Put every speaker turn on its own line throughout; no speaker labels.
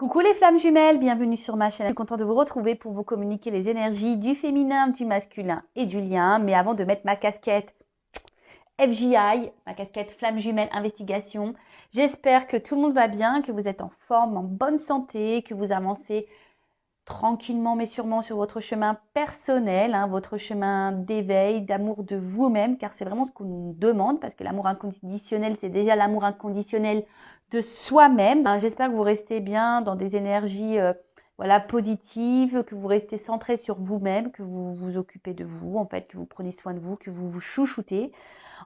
Coucou les flammes jumelles, bienvenue sur ma chaîne. Je suis contente de vous retrouver pour vous communiquer les énergies du féminin, du masculin et du lien. Mais avant de mettre ma casquette FJI, ma casquette flamme jumelle investigation, j'espère que tout le monde va bien, que vous êtes en forme, en bonne santé, que vous avancez tranquillement mais sûrement sur votre chemin personnel, votre chemin d'éveil, d'amour de vous-même, car c'est vraiment ce qu'on nous demande, parce que l'amour inconditionnel, c'est déjà l'amour inconditionnel de soi-même. J'espère que vous restez bien dans des énergies positives, que vous restez centré sur vous-même, que vous vous occupez de vous, en fait, que vous prenez soin de vous, que vous vous chouchoutez.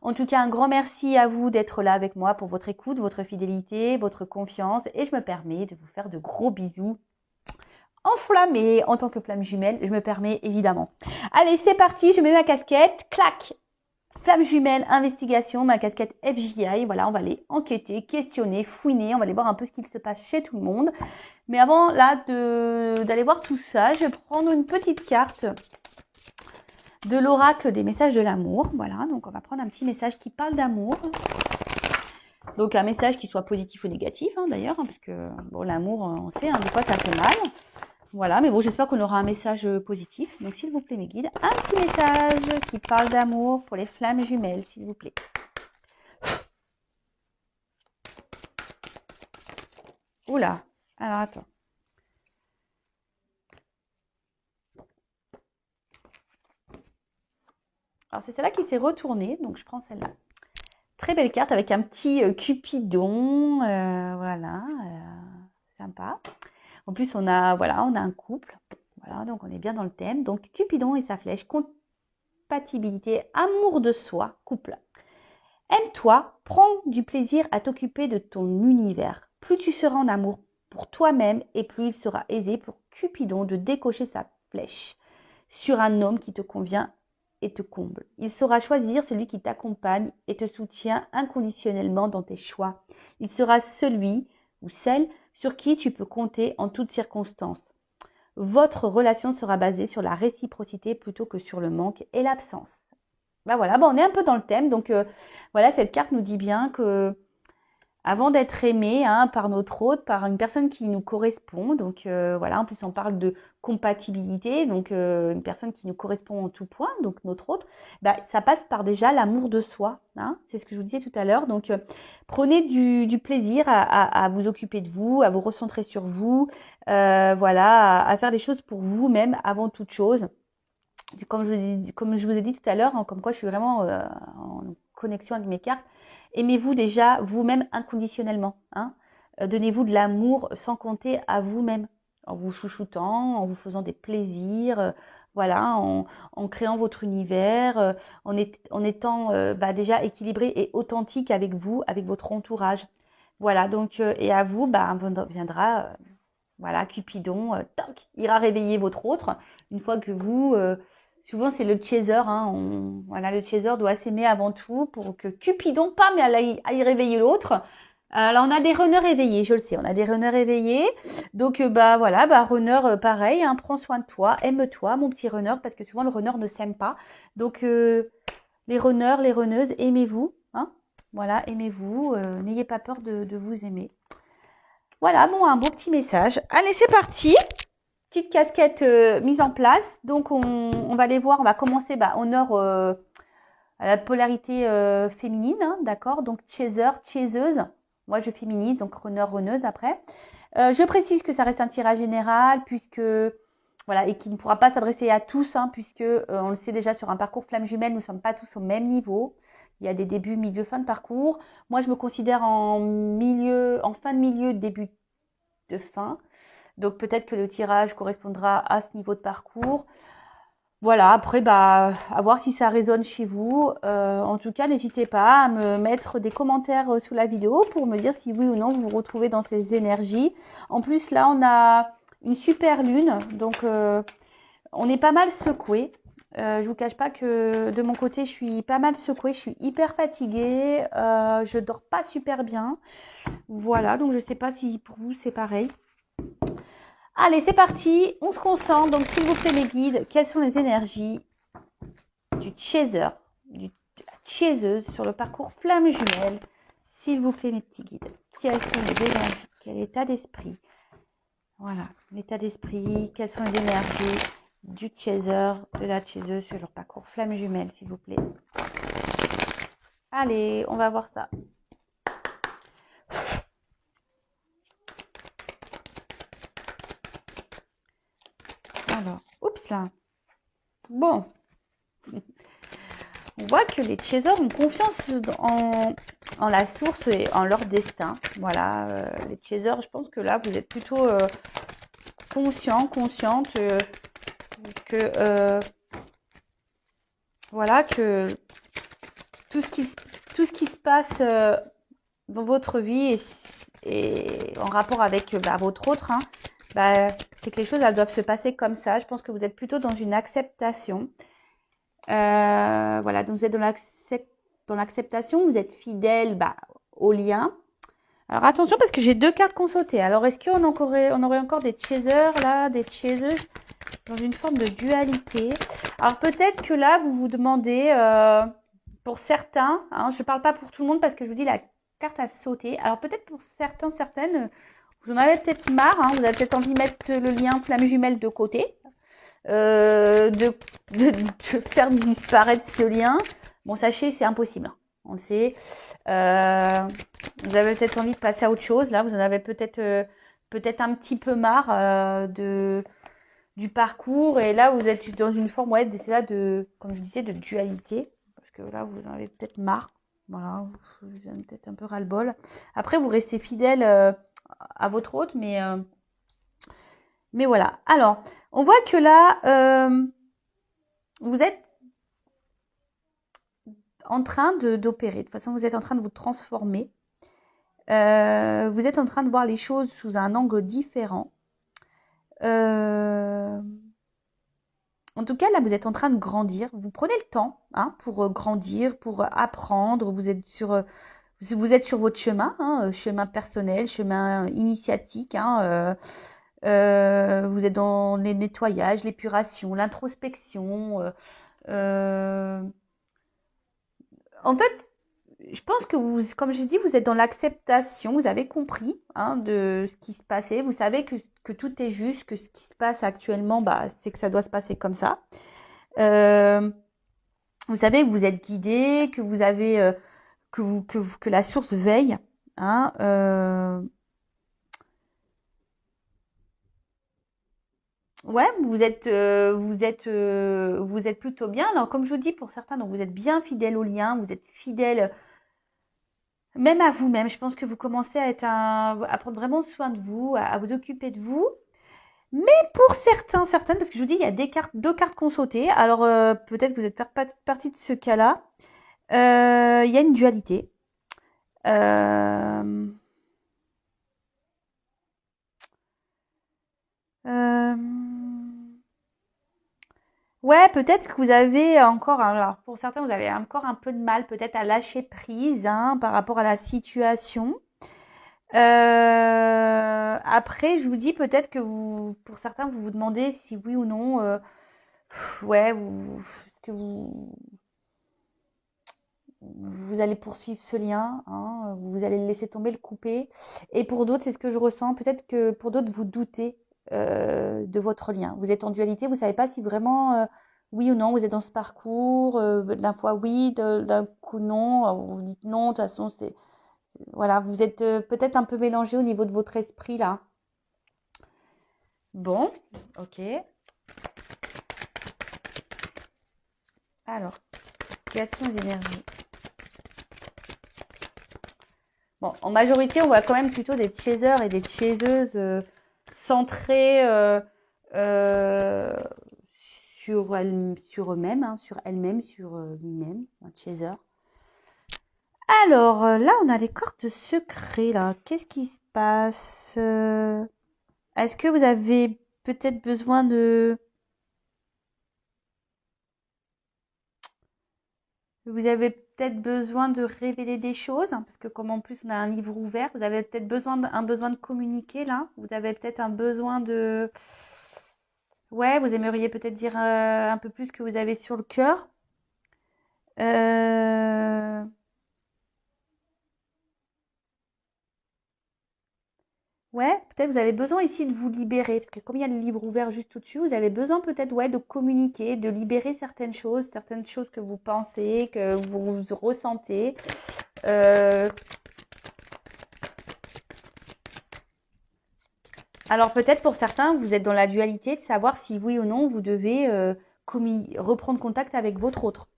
En tout cas, un grand merci à vous d'être là avec moi pour votre écoute, votre fidélité, votre confiance, et je me permets de vous faire de gros bisous enflammée en tant que flamme jumelle, je me permets évidemment. Allez, c'est parti, je mets ma casquette, clac, flamme jumelle, investigation, ma casquette FJI, voilà, on va aller enquêter, questionner, fouiner, on va aller voir un peu ce qu'il se passe chez tout le monde. Mais avant là d'aller voir tout ça, je vais prendre une petite carte de l'oracle des messages de l'amour, voilà, donc on va prendre un petit message qui parle d'amour. Donc un message qui soit positif ou négatif d'ailleurs, parce que bon, l'amour, on sait, des fois ça fait mal. Voilà, mais bon, j'espère qu'on aura un message positif. Donc, s'il vous plaît, mes guides, un petit message qui parle d'amour pour les flammes jumelles, s'il vous plaît. Oula, alors attends. Alors, c'est celle-là qui s'est retournée, donc je prends celle-là. Très belle carte avec un petit Cupidon, voilà, sympa. En plus, on a un couple, voilà, donc on est bien dans le thème. Donc, Cupidon et sa flèche, compatibilité, amour de soi, couple. Aime-toi, prends du plaisir à t'occuper de ton univers. Plus tu seras en amour pour toi-même et plus il sera aisé pour Cupidon de décocher sa flèche sur un homme qui te convient et te comble. Il saura choisir celui qui t'accompagne et te soutient inconditionnellement dans tes choix. Il sera celui ou celle sur qui tu peux compter en toutes circonstances. Votre relation sera basée sur la réciprocité plutôt que sur le manque et l'absence. Ben voilà, on est un peu dans le thème. Donc voilà, cette carte nous dit bien que avant d'être aimé par notre hôte, par une personne qui nous correspond, donc voilà, en plus on parle de compatibilité, donc une personne qui nous correspond en tout point, donc notre hôte, ça passe par déjà l'amour de soi, c'est ce que je vous disais tout à l'heure. Donc prenez du plaisir à vous occuper de vous, à vous recentrer sur vous, voilà, à faire des choses pour vous-même avant toute chose. Comme je vous ai dit tout à l'heure, comme quoi je suis vraiment en connexion avec mes cartes, aimez-vous déjà vous-même inconditionnellement. Donnez-vous de l'amour sans compter à vous-même, en vous chouchoutant, en vous faisant des plaisirs, voilà, en créant votre univers, en étant déjà équilibré et authentique avec vous, avec votre entourage. Voilà, donc, et à vous, viendra, voilà, Cupidon, toc, ira réveiller votre autre, une fois que vous... souvent, c'est le chaser. Voilà, le chaser doit s'aimer avant tout pour que Cupidon, pam, aille réveiller l'autre. Alors, on a des runners éveillés, je le sais, on a des runners éveillés. Donc, runner, pareil, prends soin de toi, aime-toi, mon petit runner, parce que souvent, le runner ne s'aime pas. Donc, les runners, les runneuses, aimez-vous. Voilà, aimez-vous, n'ayez pas peur de vous aimer. Voilà, un beau petit message. Allez, c'est parti. Petite casquette mise en place. Donc, on va aller voir. On va commencer honneur à la polarité féminine. D'accord. Donc, chaser, chaiseuse. Moi, je féminise. Donc, runner, runneuse après. Je précise que ça reste un tirage général puisque... Voilà, et qui ne pourra pas s'adresser à tous, puisque on le sait déjà sur un parcours flamme jumelle, nous ne sommes pas tous au même niveau. Il y a des débuts, milieu, fin de parcours. Moi, je me considère en fin de milieu, début de fin. Donc peut-être que le tirage correspondra à ce niveau de parcours. Voilà, après, à voir si ça résonne chez vous. En tout cas, n'hésitez pas à me mettre des commentaires sous la vidéo pour me dire si oui ou non vous vous retrouvez dans ces énergies. En plus, là, on a une super lune, donc on est pas mal secoué. Je vous cache pas que de mon côté, je suis pas mal secouée, je suis hyper fatiguée, je dors pas super bien. Voilà, donc je sais pas si pour vous c'est pareil. Allez, c'est parti, on se concentre. Donc, s'il vous plaît, mes guides, quelles sont les énergies du chaser, de la chaiseuse sur le parcours flamme jumelle? S'il vous plaît, mes petits guides, quelles sont les énergies? Quel état d'esprit Voilà, l'état d'esprit, quelles sont les énergies du chaser, de la chaseuse sur leur parcours. Flamme jumelle, s'il vous plaît. Allez, on va voir ça. Alors, oups là. Bon. On voit que les chasers ont confiance en la source et en leur destin. Voilà, les chasers, je pense que là, vous êtes plutôt consciente que voilà, que tout ce qui se passe dans votre vie et en rapport avec votre autre, hein, c'est que les choses, elles doivent se passer comme ça. Je pense que vous êtes plutôt dans une acceptation. Voilà, donc vous êtes dans l'acceptation, vous êtes fidèle au lien. Alors attention parce que j'ai 2 cartes qu'on sautait. Alors est-ce qu'on aurait encore des chasers là, des chaseuses dans une forme de dualité? Alors peut-être que là vous vous demandez, pour certains, hein, je ne parle pas pour tout le monde parce que je vous dis la carte a sauté. Alors peut-être pour certaines, vous en avez peut-être marre, hein, vous avez peut-être envie de mettre le lien flamme jumelle de côté. De faire disparaître ce lien. Bon, sachez, c'est impossible. On le sait. Vous avez peut-être envie de passer à autre chose. Là, vous en avez peut-être un petit peu marre du parcours. Et là, vous êtes dans une forme, ouais, c'est là comme je disais, de dualité. Parce que là, vous en avez peut-être marre. Voilà, vous avez peut-être un peu ras-le-bol. Après, vous restez fidèle à votre hôte, mais voilà. Alors, on voit que là, vous êtes en train d'opérer. De toute façon, vous êtes en train de vous transformer. Vous êtes en train de voir les choses sous un angle différent. En tout cas, là, vous êtes en train de grandir. Vous prenez le temps pour grandir, pour apprendre. Vous êtes sur votre chemin, chemin personnel, chemin initiatique. Vous êtes dans les nettoyages, l'épuration, l'introspection. En fait, je pense que vous, comme j'ai dit, vous êtes dans l'acceptation. Vous avez compris de ce qui se passait. Vous savez que tout est juste, que ce qui se passe actuellement, c'est que ça doit se passer comme ça. Vous savez que vous êtes guidé, que vous avez que la source veille. Ouais, vous êtes plutôt bien. Alors, comme je vous dis, pour certains, donc vous êtes bien fidèle au lien, vous êtes fidèle même à vous-même. Je pense que vous commencez à prendre vraiment soin de vous, à vous occuper de vous. Mais pour certaines, parce que je vous dis, il y a 2 cartes qu'on sauté. Alors, peut-être que vous êtes partie de ce cas-là. Il y a une dualité. Euh, euh, ouais, peut-être que vous avez encore, alors pour certains, vous avez encore un peu de mal peut-être à lâcher prise par rapport à la situation. Après, je vous dis peut-être que pour certains, vous vous demandez si oui ou non, ouais, est-ce que vous allez poursuivre ce lien, vous allez le laisser tomber, le couper. Et pour d'autres, c'est ce que je ressens. Peut-être que pour d'autres, vous doutez de votre lien. Vous êtes en dualité, vous ne savez pas si vraiment, oui ou non, vous êtes dans ce parcours. D'un fois oui, d'un coup non. Vous dites non, de toute façon, voilà, vous êtes peut-être un peu mélangé au niveau de votre esprit là. Bon, ok. Alors, quelles sont les énergies? Bon, en majorité, on voit quand même plutôt des chasers et des chaseuses centrés euh, sur eux-mêmes, sur elles-mêmes, sur lui-même, un chaser. Alors, là, on a les cartes secrets, là. Qu'est-ce qui se passe? Est-ce que vous avez peut-être besoin de... Vous avez peut-être besoin de révéler des choses, parce que comme en plus on a un livre ouvert, vous avez peut-être un besoin de communiquer là. Vous avez peut-être un besoin de... Ouais, vous aimeriez peut-être dire un peu plus ce que vous avez sur le cœur. Euh, Ouais, peut-être vous avez besoin ici de vous libérer, parce que comme il y a le livre ouvert juste au-dessus, vous avez besoin peut-être ouais, de communiquer, de libérer certaines choses que vous pensez, que vous ressentez. Euh, alors peut-être pour certains, vous êtes dans la dualité de savoir si oui ou non vous devez reprendre contact avec votre autre.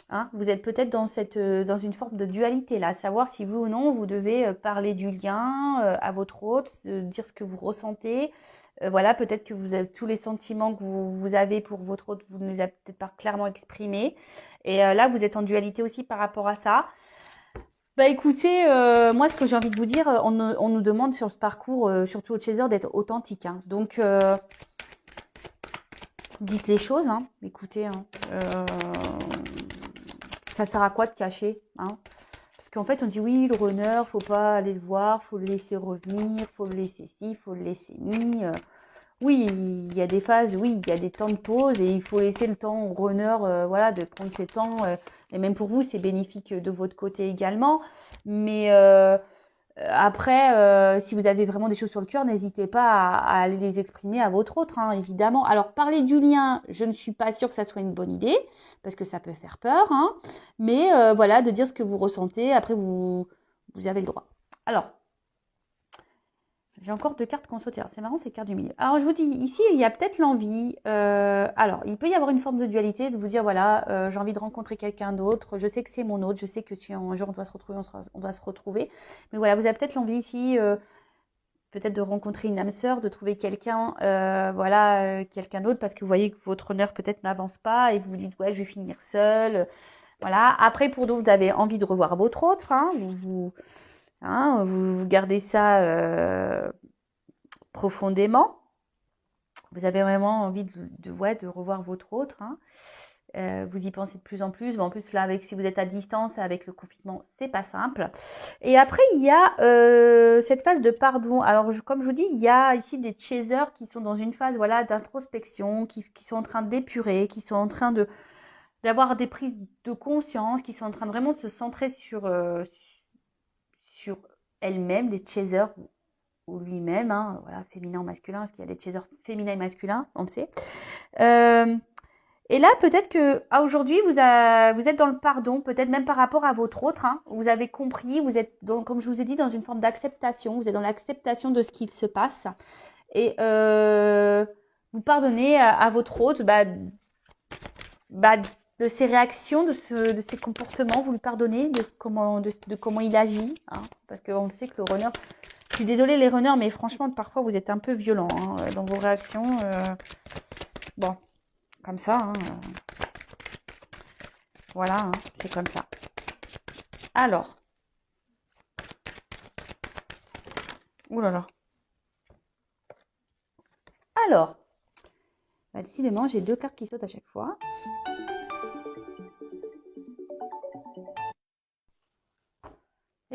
Hein, vous êtes peut-être dans une forme de dualité là, savoir si oui ou non vous devez parler du lien à votre autre, dire ce que vous ressentez. Voilà, peut-être que vous avez tous les sentiments que vous avez pour votre autre, vous ne les avez peut-être pas clairement exprimés. Et là, vous êtes en dualité aussi par rapport à ça. Bah écoutez, moi ce que j'ai envie de vous dire, on nous demande sur ce parcours, surtout au Chaser, d'être authentique. Hein. Donc dites les choses, hein. Écoutez, hein. Ça sert à quoi de cacher, hein? Parce qu'en fait, on dit oui, le runner, faut pas aller le voir, faut le laisser revenir, faut le laisser ci, faut le laisser mi. Oui, il y a des phases, oui, il y a des temps de pause et il faut laisser le temps au runner, voilà, de prendre ses temps. Et même pour vous, c'est bénéfique de votre côté également. Mais après, si vous avez vraiment des choses sur le cœur, n'hésitez pas à aller les exprimer à votre autre, hein, évidemment. Alors, parler du lien, je ne suis pas sûre que ça soit une bonne idée, parce que ça peut faire peur, hein. Mais voilà, de dire ce que vous ressentez, après, vous avez le droit. Alors, j'ai encore deux cartes qu'on saute. C'est marrant, ces cartes du milieu. Alors, je vous dis, ici, il y a peut-être l'envie. Alors, il peut y avoir une forme de dualité, de vous dire, voilà, j'ai envie de rencontrer quelqu'un d'autre. Je sais que c'est mon autre. Je sais que si un jour on doit se retrouver, on doit se retrouver. Mais voilà, vous avez peut-être l'envie ici, peut-être de rencontrer une âme sœur, de trouver quelqu'un, voilà, quelqu'un d'autre, parce que vous voyez que votre honneur peut-être n'avance pas et vous vous dites, ouais, je vais finir seule. Voilà. Après, pour d'autres, vous avez envie de revoir votre autre. Hein, vous gardez ça profondément. Vous avez vraiment envie ouais, de revoir votre autre. Hein. Vous y pensez de plus en plus. Bon, en plus, là, si vous êtes à distance, avec le confinement, c'est pas simple. Et après, il y a cette phase de pardon. Alors, comme je vous dis, il y a ici des chasers qui sont dans une phase voilà, d'introspection, qui sont en train d'épurer, qui sont en train d'avoir des prises de conscience, qui sont en train de vraiment se centrer sur elles-mêmes, des chasers ou lui-même, hein, voilà, féminin ou masculin, parce qu'il y a des chasers féminins et masculins, on le sait. Et là, peut-être que aujourd'hui, vous êtes dans le pardon, peut-être même par rapport à votre autre. Hein, vous avez compris, vous êtes, comme je vous ai dit, dans une forme d'acceptation. Vous êtes dans l'acceptation de ce qu'il se passe. Et vous pardonnez à votre autre de ses réactions, de ses comportements. Vous lui pardonnez de comment il agit. Hein, parce qu'on sait que le runner... Je suis désolée les runners, mais franchement, parfois, vous êtes un peu violents hein, dans vos réactions. Bon, comme ça. Hein, voilà, hein, c'est comme ça. Alors. Ouh là là. Alors. Bah, décidément, j'ai deux cartes qui sautent à chaque fois.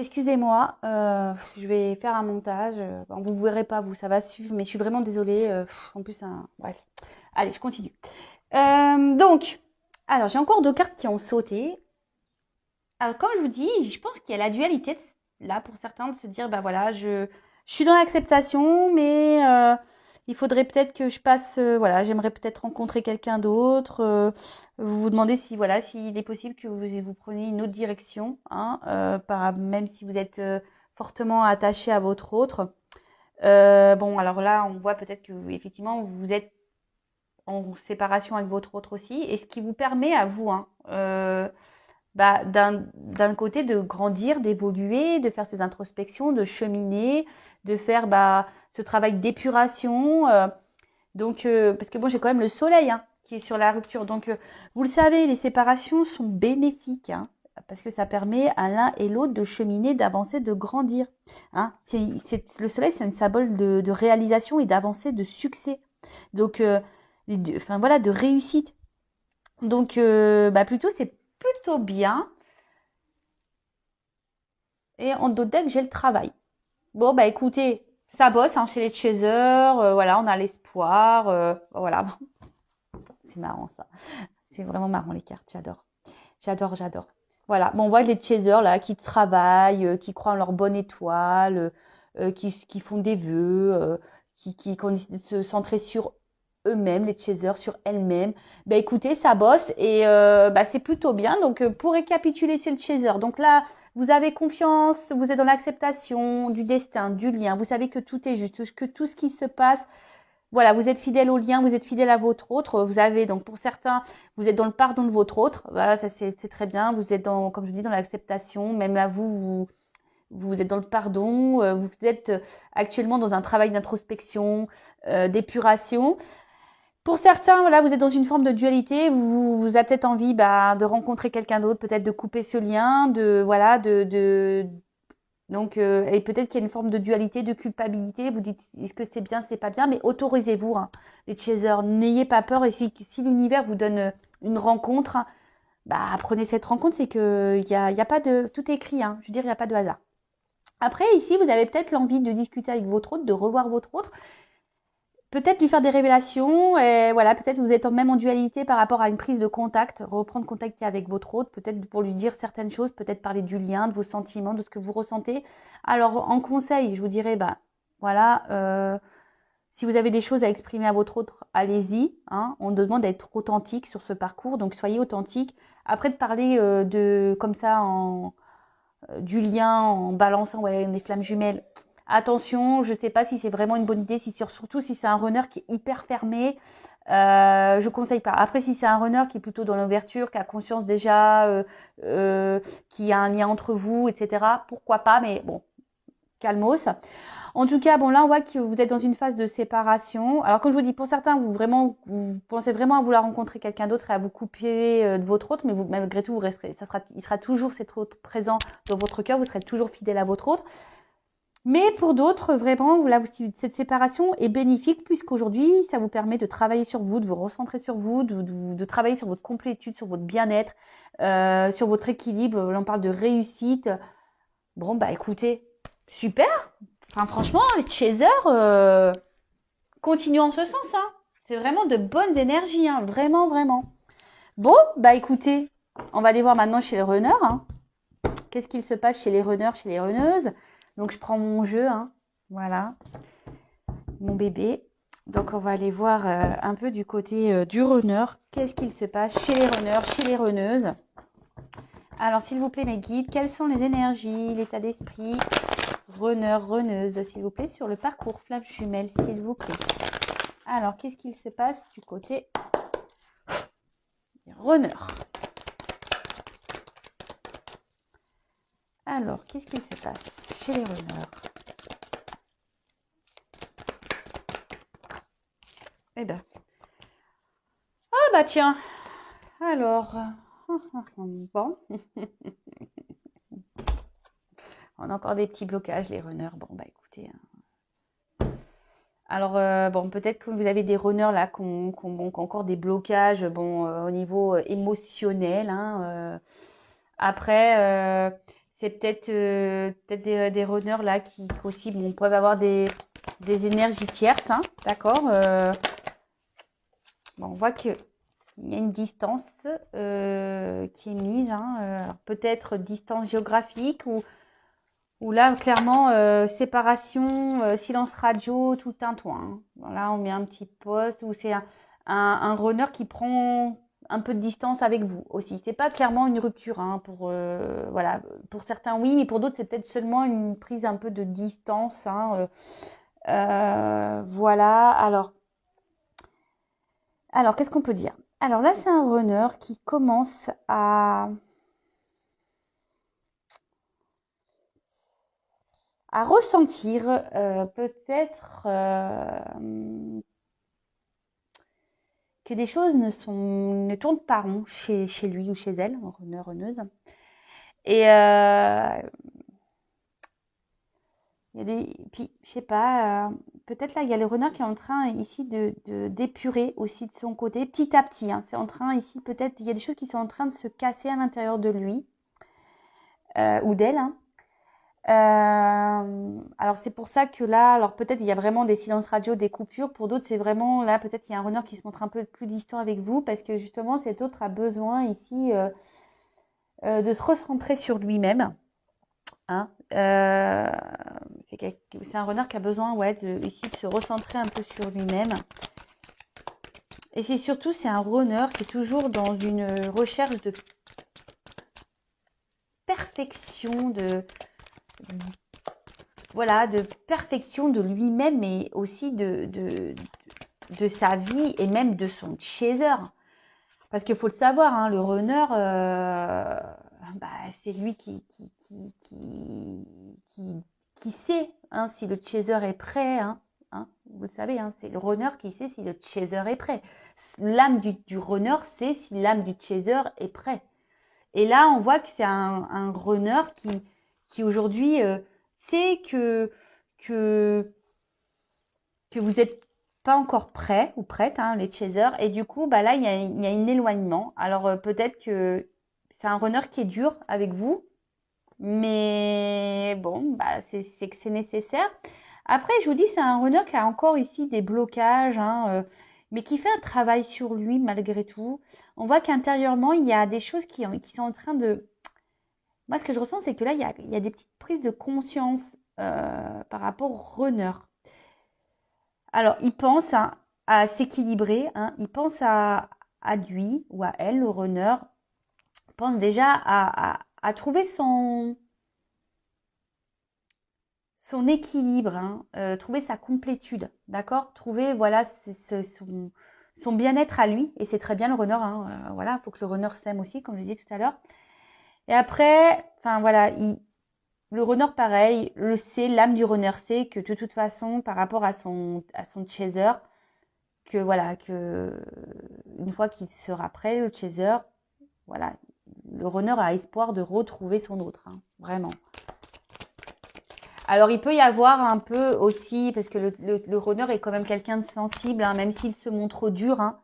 Excusez-moi, je vais faire un montage. Bon, vous ne verrez pas, vous, ça va suivre, mais je suis vraiment désolée. En plus, bref. Allez, je continue. Donc, alors, j'ai encore deux cartes qui ont sauté. Alors, comme je vous dis, je pense qu'il y a la dualité, là, pour certains, de se dire, bah voilà, je suis dans l'acceptation, mais il faudrait peut-être que je passe, voilà, j'aimerais peut-être rencontrer quelqu'un d'autre. Vous vous demandez si, voilà, s'il est possible que vous preniez une autre direction, hein, même si vous êtes fortement attaché à votre autre. Bon, alors là, on voit peut-être que, effectivement, vous êtes en séparation avec votre autre aussi, et ce qui vous permet à vous, hein, d'un côté de grandir, d'évoluer, de faire ces introspections, de cheminer, de faire ce travail d'épuration. Donc, parce que bon, j'ai quand même le soleil hein, qui est sur la rupture. Donc, vous le savez, les séparations sont bénéfiques. Hein, parce que ça permet à l'un et l'autre de cheminer, d'avancer, de grandir. Hein. Le soleil, c'est un symbole de réalisation et d'avancée, de succès. Donc, enfin voilà, de réussite. Donc, plutôt, c'est plutôt bien. Et en d'autres decks, j'ai le travail. Bon, bah écoutez, ça bosse hein, chez les chasers. Voilà, on a l'espoir. Voilà, c'est marrant ça. C'est vraiment marrant les cartes, j'adore. J'adore, j'adore. Voilà, bon, on voit les chasers là qui travaillent, qui croient en leur bonne étoile. qui font des vœux, qui ont décidé de se centrer sur eux-mêmes, les chasers, sur elles-mêmes. Ben écoutez, ça bosse et c'est plutôt bien. Donc pour récapituler, c'est le chaser. Donc là, vous avez confiance, vous êtes dans l'acceptation du destin, du lien. Vous savez que tout est juste, que tout ce qui se passe, voilà, vous êtes fidèle au lien, vous êtes fidèle à votre autre. Vous avez donc pour certains, vous êtes dans le pardon de votre autre. Voilà, ça c'est très bien. Vous êtes dans, comme je dis, dans l'acceptation. Même là, vous êtes dans le pardon. Vous êtes actuellement dans un travail d'introspection, d'épuration. Pour certains, voilà, vous êtes dans une forme de dualité. Vous avez peut-être envie de rencontrer quelqu'un d'autre, peut-être de couper ce lien, donc, et peut-être qu'il y a une forme de dualité, de culpabilité. Vous dites, est-ce que c'est bien, c'est pas bien, mais autorisez-vous, hein, les chasers. N'ayez pas peur. Et si l'univers vous donne une rencontre, prenez cette rencontre. C'est que y a pas de, tout est écrit, hein. Je veux dire, il n'y a pas de hasard. Après, ici, vous avez peut-être l'envie de discuter avec votre autre, de revoir votre autre. Peut-être lui faire des révélations, et voilà, peut-être vous êtes même en dualité par rapport à une prise de contact, reprendre contact avec votre autre, peut-être pour lui dire certaines choses, peut-être parler du lien, de vos sentiments, de ce que vous ressentez. Alors, en conseil, je vous dirais, si vous avez des choses à exprimer à votre autre, allez-y, hein. On demande d'être authentique sur ce parcours, donc soyez authentique. Après, de parler comme ça, du lien en balançant des flammes jumelles. Attention, je ne sais pas si c'est vraiment une bonne idée, surtout si c'est un runner qui est hyper fermé. Je ne conseille pas. Après, si c'est un runner qui est plutôt dans l'ouverture, qui a conscience déjà, qui a un lien entre vous, etc., pourquoi pas, mais bon, calmos. En tout cas, bon, là, on voit que vous êtes dans une phase de séparation. Alors, comme je vous dis, pour certains, vous pensez vraiment à vouloir rencontrer quelqu'un d'autre et à vous couper de votre autre, mais malgré tout, vous resterez, il sera toujours cet autre présent dans votre cœur, vous serez toujours fidèle à votre autre. Mais pour d'autres, vraiment, là, cette séparation est bénéfique puisqu'aujourd'hui, ça vous permet de travailler sur vous, de vous recentrer sur vous, de travailler sur votre complétude, sur votre bien-être, sur votre équilibre. Là, on parle de réussite. Bon, écoutez, super. Enfin, franchement, les chasers, continuons en ce sens, hein. C'est vraiment de bonnes énergies, hein. Vraiment, vraiment. Bon, écoutez, on va aller voir maintenant chez les runners, hein. Qu'est-ce qu'il se passe chez les runners, chez les runneuses? Donc, je prends mon jeu, hein. Voilà, mon bébé. Donc, on va aller voir un peu du côté du runner. Qu'est-ce qu'il se passe chez les runners, chez les runneuses? Alors, s'il vous plaît, mes guides, quelles sont les énergies, l'état d'esprit runner, runneuse, s'il vous plaît, sur le parcours flamme jumelle, s'il vous plaît. Alors, qu'est-ce qu'il se passe du côté runner? Alors, qu'est-ce qu'il se passe chez les runners? Eh ben. Ah tiens. Alors. Bon. On a encore des petits blocages, les runners. Bon, écoutez. Alors, peut-être que vous avez des runners là qui ont encore des blocages au niveau émotionnel, hein. Après, c'est peut-être des runners là qui aussi peuvent avoir des énergies tierces, hein, d'accord. On voit qu'il y a une distance qui est mise, hein, peut-être distance géographique ou là, clairement, séparation, silence radio, tout un toit, hein. Voilà, on met un petit poste où c'est un runner qui prend un peu de distance avec vous aussi. C'est pas clairement une rupture, hein, voilà. Pour certains, oui, mais pour d'autres, c'est peut-être seulement une prise un peu de distance, hein, voilà. Alors, qu'est-ce qu'on peut dire? Alors là, c'est un runner qui commence à ressentir peut-être que des choses ne tournent pas rond chez lui ou chez elle, runner, runneuse. Et puis, je sais pas, peut-être là, il y a le runner qui est en train ici d'épurer aussi de son côté, petit à petit, hein. C'est en train ici, peut-être, il y a des choses qui sont en train de se casser à l'intérieur de lui ou d'elle, hein. Alors c'est pour ça que là, alors peut-être il y a vraiment des silences radio, des coupures. Pour d'autres, c'est vraiment là, peut-être il y a un runner qui se montre un peu plus distant avec vous parce que justement cet autre a besoin ici de se recentrer sur lui-même, hein, c'est un runner qui a besoin, ouais, ici de se recentrer un peu sur lui-même. Et c'est surtout, c'est un runner qui est toujours dans une recherche de perfection, voilà, de perfection de lui-même, mais aussi de sa vie et même de son chaser. Parce qu'il faut le savoir, hein, le runner, bah, c'est lui qui sait, hein, si le chaser est prêt. Hein, vous le savez, hein, c'est le runner qui sait si le chaser est prêt. L'âme du runner sait si l'âme du chaser est prêt. Et là, on voit que c'est un runner qui aujourd'hui sait que vous n'êtes pas encore prêt ou prête, hein, les chasers. Et du coup, bah là, il y a un éloignement. Alors, peut-être que c'est un runner qui est dur avec vous. Mais bon, bah, c'est que c'est nécessaire. Après, je vous dis, c'est un runner qui a encore ici des blocages, hein, mais qui fait un travail sur lui malgré tout. On voit qu'intérieurement, il y a des choses qui sont en train de... Moi, ce que je ressens, c'est que là, il y a des petites prises de conscience par rapport au runner. Alors, il pense à s'équilibrer, hein, il pense à lui ou à elle, le runner, pense déjà à trouver son équilibre, hein, trouver sa complétude, d'accord? Trouver, voilà, son bien-être à lui, et c'est très bien le runner, hein, voilà, il faut que le runner s'aime aussi, comme je disais tout à l'heure. Et après, enfin voilà, le runner pareil, le sait, l'âme du runner sait que de toute façon, par rapport à son chaser, que voilà, que une fois qu'il sera prêt, le chaser, voilà, le runner a espoir de retrouver son autre, hein, vraiment. Alors, il peut y avoir un peu aussi, parce que le runner est quand même quelqu'un de sensible, hein, même s'il se montre dur, hein,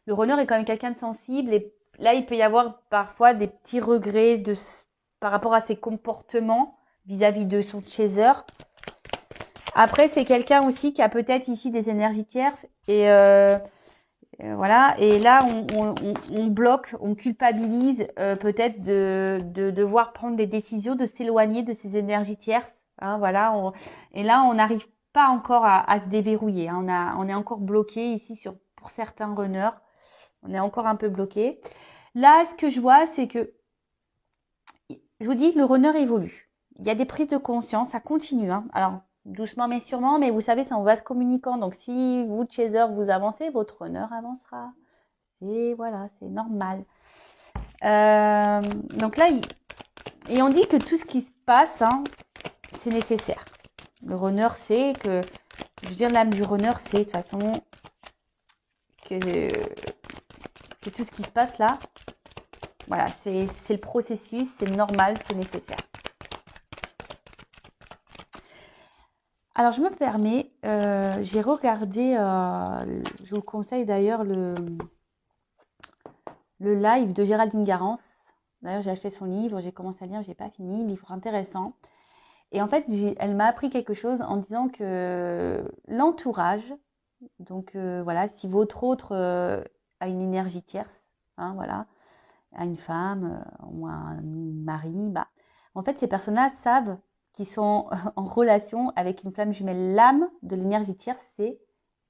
le runner est quand même quelqu'un de sensible, et là, il peut y avoir parfois des petits regrets par rapport à ses comportements vis-à-vis de son chaser. Après, c'est quelqu'un aussi qui a peut-être ici des énergies tierces, et voilà, et là on bloque, on culpabilise peut-être de devoir prendre des décisions, de s'éloigner de ces énergies tierces. Hein, voilà, et là on n'arrive pas encore à se déverrouiller. Hein, on est encore bloqué ici pour certains runners. On est encore un peu bloqué. Là, ce que je vois, c'est que je vous dis, le runner évolue. Il y a des prises de conscience, ça continue. Hein. Alors, doucement mais sûrement, mais vous savez, c'est en vase communicant. Donc, si vous, chaser, vous avancez, votre runner avancera. Et voilà, c'est normal. Donc là, et on dit que tout ce qui se passe, hein, c'est nécessaire. Le runner sait que, je veux dire, l'âme du runner sait de toute façon que tout ce qui se passe là, voilà, c'est le processus, c'est normal, c'est nécessaire. Alors, je me permets, j'ai regardé, je vous conseille d'ailleurs le live de Géraldine Garance. D'ailleurs, j'ai acheté son livre, j'ai commencé à lire, j'ai pas fini, livre intéressant. Et en fait, elle m'a appris quelque chose en disant que l'entourage, donc voilà, si votre autre a une énergie tierce, hein, voilà, a une femme ou un mari, bah, en fait, ces personnes-là savent qu'ils sont en relation avec une flamme jumelle. L'âme de l'énergie tierce, c'est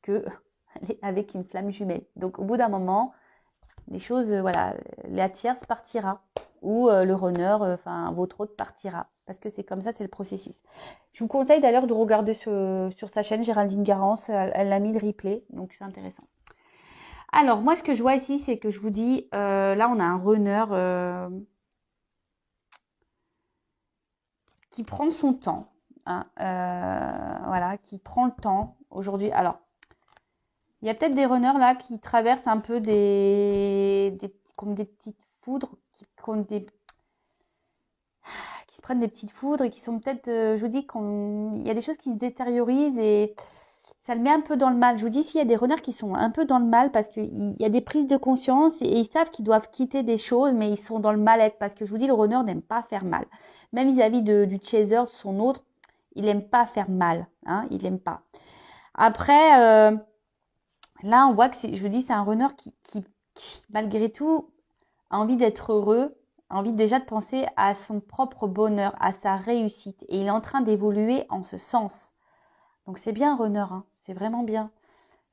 qu'elle est avec une flamme jumelle. Donc, au bout d'un moment, les choses, voilà, la tierce partira ou le runner, enfin votre autre partira. Parce que c'est comme ça, c'est le processus. Je vous conseille d'ailleurs de regarder sur sa chaîne Géraldine Garance, elle a mis le replay, donc c'est intéressant. Alors moi ce que je vois ici, c'est que je vous dis, là on a un runner qui prend son temps, hein, voilà, qui prend le temps aujourd'hui. Alors il y a peut-être des runners là qui traversent un peu comme des petites foudres, qui se prennent des petites foudres et qui sont peut-être, je vous dis, il y a des choses qui se détériorisent et ça le met un peu dans le mal. Je vous dis, s'il y a des runners qui sont un peu dans le mal parce qu'il y a des prises de conscience et ils savent qu'ils doivent quitter des choses, mais ils sont dans le mal-être parce que je vous dis, le runner n'aime pas faire mal. Même vis-à-vis du chaser, son autre, il n'aime pas faire mal. Hein, il n'aime pas. Après, là, on voit que je vous dis, c'est un runner qui, malgré tout, a envie d'être heureux, a envie déjà de penser à son propre bonheur, à sa réussite. Et il est en train d'évoluer en ce sens. Donc c'est bien, runner, hein, c'est vraiment bien.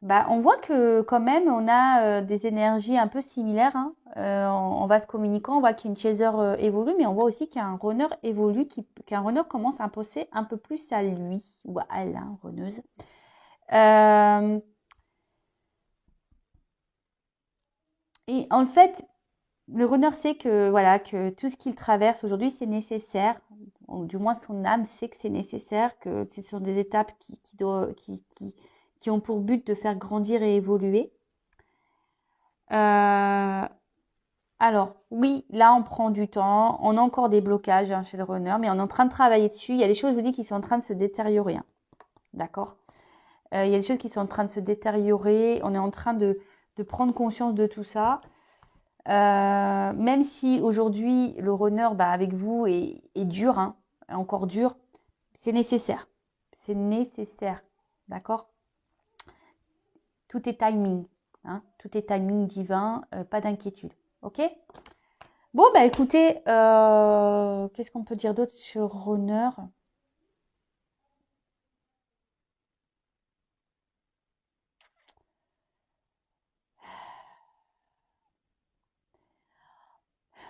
Bah, on voit que quand même, on a des énergies un peu similaires, hein. En vase communicant, on voit qu'une chaser évolue, mais on voit aussi qu'un runner évolue, qu'un runner commence à penser un peu plus à lui ou à elle, hein, runneuse. Et en fait, le runner sait que voilà que tout ce qu'il traverse aujourd'hui, c'est nécessaire. Ou du moins, son âme sait que c'est nécessaire, que ce sont des étapes qui ont pour but de faire grandir et évoluer. Alors, oui, là, on prend du temps. On a encore des blocages, hein, chez le runner, mais on est en train de travailler dessus. Il y a des choses, je vous dis, qui sont en train de se détériorer, hein. D'accord? Il y a des choses qui sont en train de se détériorer. On est en train de prendre conscience de tout ça. Même si aujourd'hui, le runner, bah, avec vous, est dur, hein, encore dur, c'est nécessaire. C'est nécessaire. D'accord? Tout est timing, hein, tout est timing divin, pas d'inquiétude. Ok? Bon, bah écoutez, qu'est-ce qu'on peut dire d'autre sur Runner?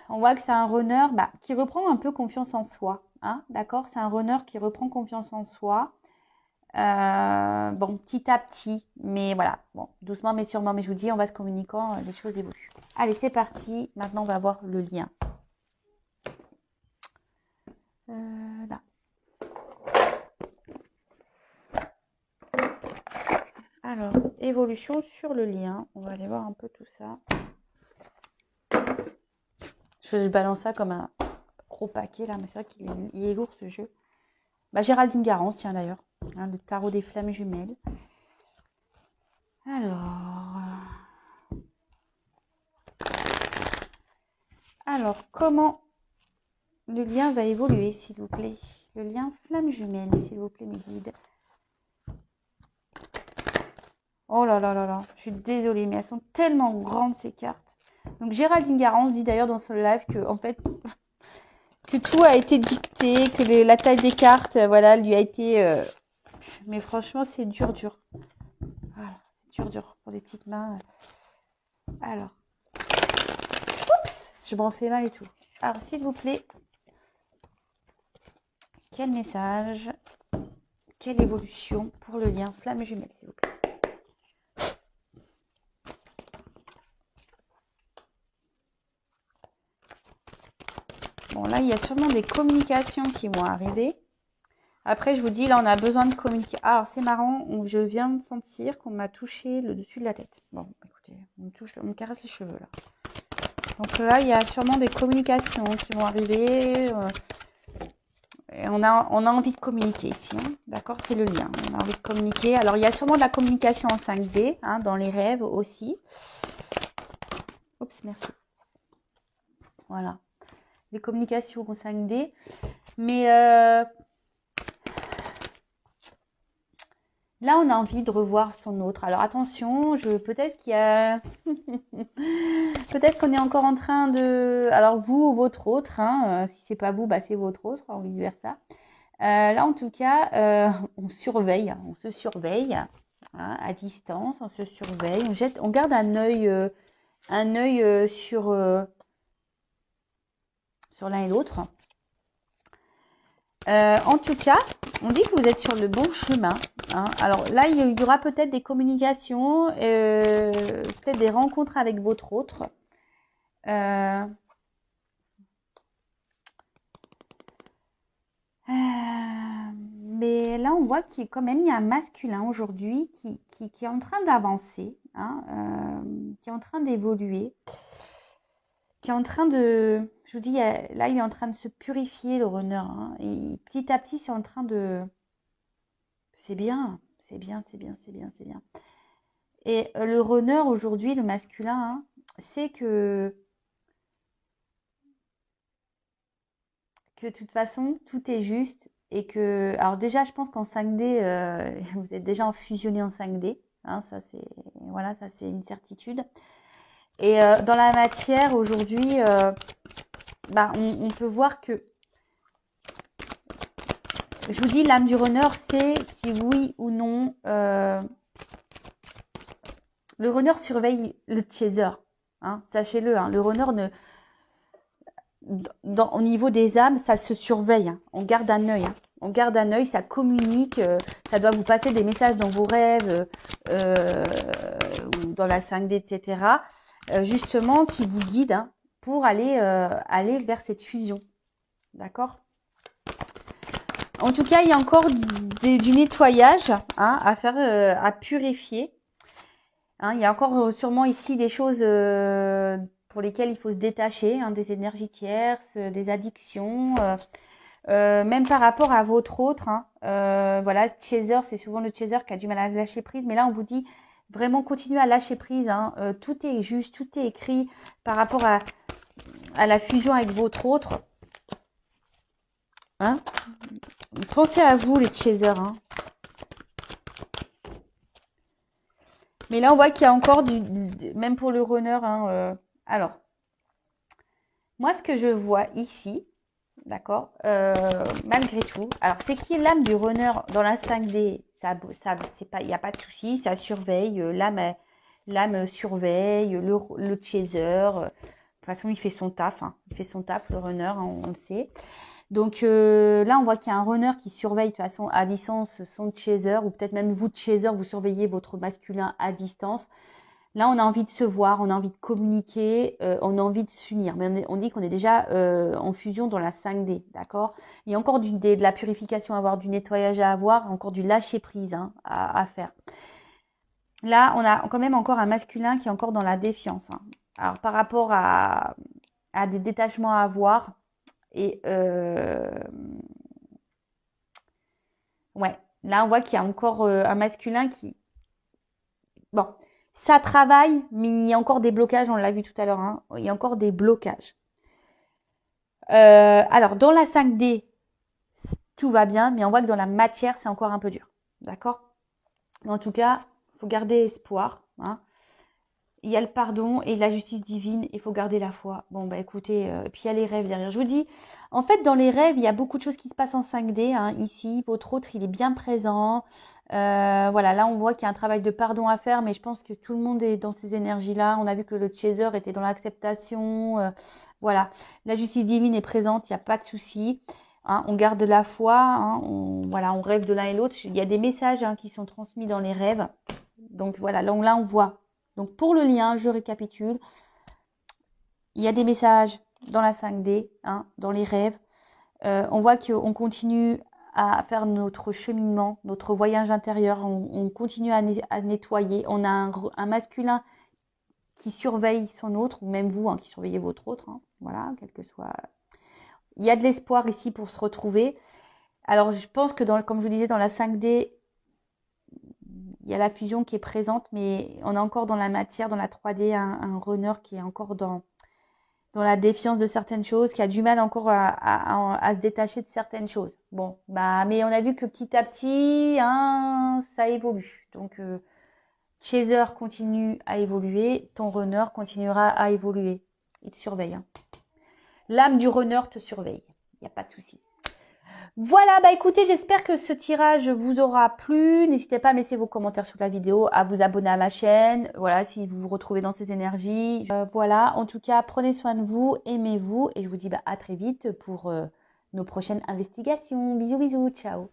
On voit que c'est un runner bah, qui reprend un peu confiance en soi, hein, d'accord? C'est un runner qui reprend confiance en soi. Bon, petit à petit, mais voilà, bon, doucement mais sûrement. Mais je vous dis, en vase communicant, les choses évoluent. Allez, c'est parti. Maintenant, on va voir le lien. Là. Alors, évolution sur le lien. On va aller voir un peu tout ça. Je balance ça comme un gros paquet là, mais c'est vrai qu'il est lourd ce jeu. Bah, Géraldine Garance, tiens d'ailleurs, hein, le tarot des flammes jumelles. Alors, comment le lien va évoluer, s'il vous plaît? Le lien flamme jumelle, s'il vous plaît, mes guides. Oh là là là là, je suis désolée, mais elles sont tellement grandes ces cartes. Donc Géraldine Garance dit d'ailleurs dans son live que en fait que tout a été dicté, que la taille des cartes, voilà, lui a été. Mais franchement, c'est dur, dur. Voilà, c'est dur, dur pour les petites mains. Alors, oups, je m'en fais mal et tout. Alors, s'il vous plaît, quel message, quelle évolution pour le lien flamme jumelle, s'il vous plaît? Bon, là, il y a sûrement des communications qui vont arriver. Après, je vous dis, là, on a besoin de communiquer. Alors, c'est marrant, je viens de sentir qu'on m'a touché le dessus de la tête. Bon, écoutez, on me caresse les cheveux, là. Donc là, il y a sûrement des communications qui vont arriver. Et on a envie de communiquer ici, hein. D'accord? C'est le lien. On a envie de communiquer. Alors, il y a sûrement de la communication en 5D, hein, dans les rêves aussi. Oups, merci. Voilà. Des communications en 5D. Mais là, on a envie de revoir son autre. Alors, attention, peut-être qu'il y a... peut-être qu'on est encore en train de... Alors, vous ou votre autre, hein, si c'est pas vous, bah, c'est votre autre, ou vice-versa. Là, en tout cas, on surveille, on se surveille, hein, à distance, on se surveille, on garde un œil sur l'un et l'autre. En tout cas, on dit que vous êtes sur le bon chemin, hein. Alors là, il y aura peut-être des communications, peut-être des rencontres avec votre autre. Mais là, on voit qu'il quand même il y a un masculin aujourd'hui qui est en train d'avancer, hein, qui est en train d'évoluer, qui est en train de... Je vous dis, là, il est en train de se purifier, le runner, hein, et petit à petit, c'est en train de... C'est bien, c'est bien, c'est bien, c'est bien, c'est bien. Et le runner aujourd'hui, le masculin, hein, c'est que de toute façon, tout est juste et que... Alors déjà, je pense qu'en 5D, vous êtes déjà fusionné en 5D. Hein, ça, c'est voilà, ça c'est une certitude. Et dans la matière, aujourd'hui, bah, on peut voir que, je vous dis, l'âme du runner, c'est si oui ou non, le runner surveille le chaser. Hein, sachez-le, hein, le runner ne, au niveau des âmes, ça se surveille. Hein. On garde un œil. Hein. On garde un œil, ça communique. Ça doit vous passer des messages dans vos rêves ou dans la 5D, etc. Justement, qui vous guident hein, pour aller vers cette fusion. D'accord? En tout cas, il y a encore du nettoyage hein, à faire, à purifier. Hein, il y a encore sûrement ici des choses pour lesquelles il faut se détacher, hein, des énergies tierces, des addictions, même par rapport à votre autre. Hein, voilà, chaser, c'est souvent le chaser qui a du mal à lâcher prise, mais là on vous dit vraiment continuez à lâcher prise. Hein, tout est juste, tout est écrit par rapport à la fusion avec votre autre. Hein. Pensez à vous les chasers. Hein. Mais là on voit qu'il y a encore même pour le runner. Hein, alors, moi ce que je vois ici, d'accord, malgré tout, alors c'est qui l'âme du runner dans la 5D, ça c'est pas, il n'y a pas de souci, ça surveille, l'âme surveille, le chaser, de toute façon il fait son taf, hein, il fait son taf le runner, hein, on le sait. Donc là on voit qu'il y a un runner qui surveille de toute façon à distance son chaser, ou peut-être même vous chaser, vous surveillez votre masculin à distance. Là, on a envie de se voir, on a envie de communiquer, on a envie de s'unir. Mais on dit qu'on est déjà en fusion dans la 5D, d'accord? Il y a encore de la purification à avoir, du nettoyage à avoir, encore du lâcher prise hein, à faire. Là, on a quand même encore un masculin qui est encore dans la défiance. Hein. Alors, par rapport à des détachements à avoir, et ouais, là, on voit qu'il y a encore un masculin qui... Bon, ça travaille, mais il y a encore des blocages, on l'a vu tout à l'heure, hein, il y a encore des blocages. Alors, dans la 5D, tout va bien, mais on voit que dans la matière, c'est encore un peu dur. D'accord? Mais en tout cas, il faut garder espoir. Hein. Il y a le pardon et la justice divine, il faut garder la foi. Bon, bah écoutez, puis il y a les rêves derrière. Je vous dis, en fait, dans les rêves, il y a beaucoup de choses qui se passent en 5D. Hein. Ici, votre autre, il est bien présent. Voilà, là, on voit qu'il y a un travail de pardon à faire, mais je pense que tout le monde est dans ces énergies-là. On a vu que le chaser était dans l'acceptation. Voilà, la justice divine est présente, il n'y a pas de souci. Hein, on garde la foi, hein, voilà, on rêve de l'un et l'autre. Il y a des messages hein, qui sont transmis dans les rêves. Donc voilà, là on voit. Donc pour le lien, je récapitule. Il y a des messages dans la 5D, hein, dans les rêves. On voit qu'on continue à faire notre cheminement, notre voyage intérieur. On continue à nettoyer. On a un masculin qui surveille son autre, ou même vous hein, qui surveillez votre autre. Hein, voilà, quel que soit. Il y a de l'espoir ici pour se retrouver. Alors je pense que comme je vous disais, dans la 5D, il y a la fusion qui est présente, mais on est encore dans la matière, dans la 3D, un runner qui est encore dans la défiance de certaines choses, qui a du mal encore à se détacher de certaines choses. Bon, bah, mais on a vu que petit à petit, hein, ça évolue. Donc, chaser continue à évoluer, ton runner continuera à évoluer. Il te surveille. Hein. L'âme du runner te surveille. Il n'y a pas de souci. Voilà, bah écoutez, j'espère que ce tirage vous aura plu. N'hésitez pas à laisser vos commentaires sous la vidéo, à vous abonner à ma chaîne. Voilà, si vous vous retrouvez dans ces énergies. Voilà, en tout cas, prenez soin de vous, aimez-vous. Et je vous dis bah, à très vite pour nos prochaines investigations. Bisous, bisous, ciao.